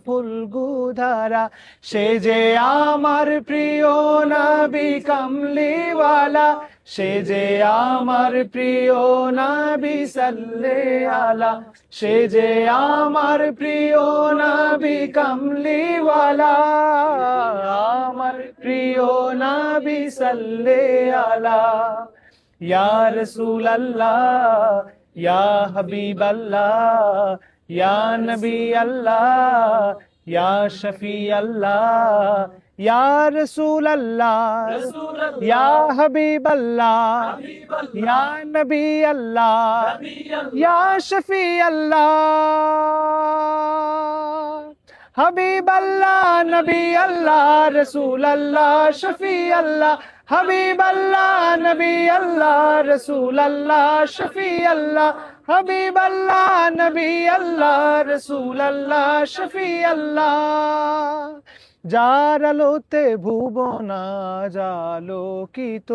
ফুলগুধারা, সে যে আমার প্রিয় নবী কামলিওয়ালা, সে যে আমার প্রিয় নবী সাল্লাল্লাহু আলা, সে যে আমার প্রিয় নবী কামলিওয়ালা, আমার প্রিয় নবী সাল্লাল্লাহু আলা। ইয়া রাসূলুল্লাহ, ইয়া হাবিবাল্লাহ, ইয়া নবী আল্লাহ, ইয়া শফি আল্লাহ, ইয়া রাসূল আল্লাহ, ইয়া হাবিব আল্লাহ, ইয়া নবী আল্লাহ, ইয়া শফি আল্লাহ। হাবিব আল্লাহ, নবী আল্লাহ, রাসূল আল্লাহ, শফি আল্লাহ, হাবিব আল্লাহ, নবী আল্লাহ, রাসূল আল্লাহ, শফি আল্লাহ, হাবিব আল্লাহ, নবী আল্লাহ, রাসূল আল্লাহ, শফি আল্লাহ। যার আলোতে ভুবন আজ আলোকিত,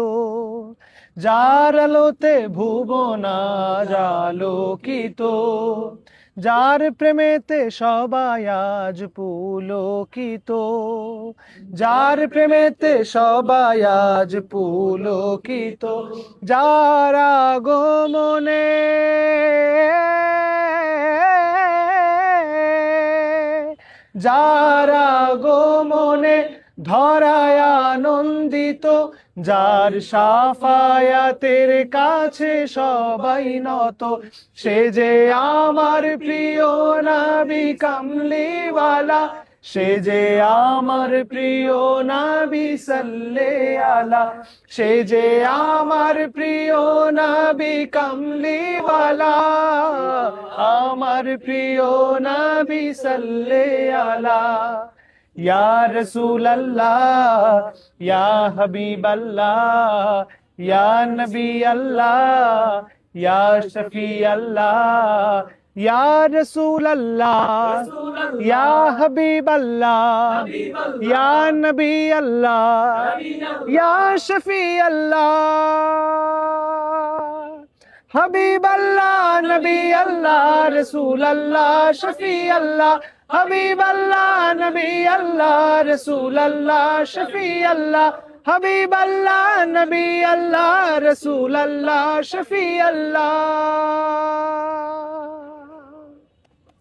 যার আলোতে ভুবন আজ আলোকিত, যার প্রেমেতে সবাই আজ পুলকিত, যার প্রেমেতে সবাই আজ পুলকিত, যার আগমনে যার আগমনে ধরায় আনন্দিত, যার শাফায়াতের কাছে সবাই নত, সে যে আমার প্রিয় নবী কামলিওয়ালা, সে যে আমার প্রিয় নবী সাল্লাল্লাহু আলা, সে যে আমার প্রিয় নবী কামলিওয়ালা, আমার প্রিয় নবী সাল্লাল্লাহু আলা। ইয়া রাসূলুল্লাহ, ইয়া হাবিবাল্লাহ, ইয়া নবী আল্লাহ, ইয়া শফি আল্লাহ, ইয়া রাসূলুল্লাহ, ইয়া হাবিবাল্লাহ, ইয়া নবী আল্লাহ, ইয়া শফি আল্লাহ। হাবিব আল্লাহ, নবী আল্লাহ, রাসূল আল্লাহ, শফি আল্লাহ, হাবিব আল্লাহ, নবী আল্লাহ, রাসূল আল্লাহ, শফি আল্লাহ, হাবিব আল্লাহ, নবী আল্লাহ, রাসূল আল্লাহ, শফি আল্লাহ।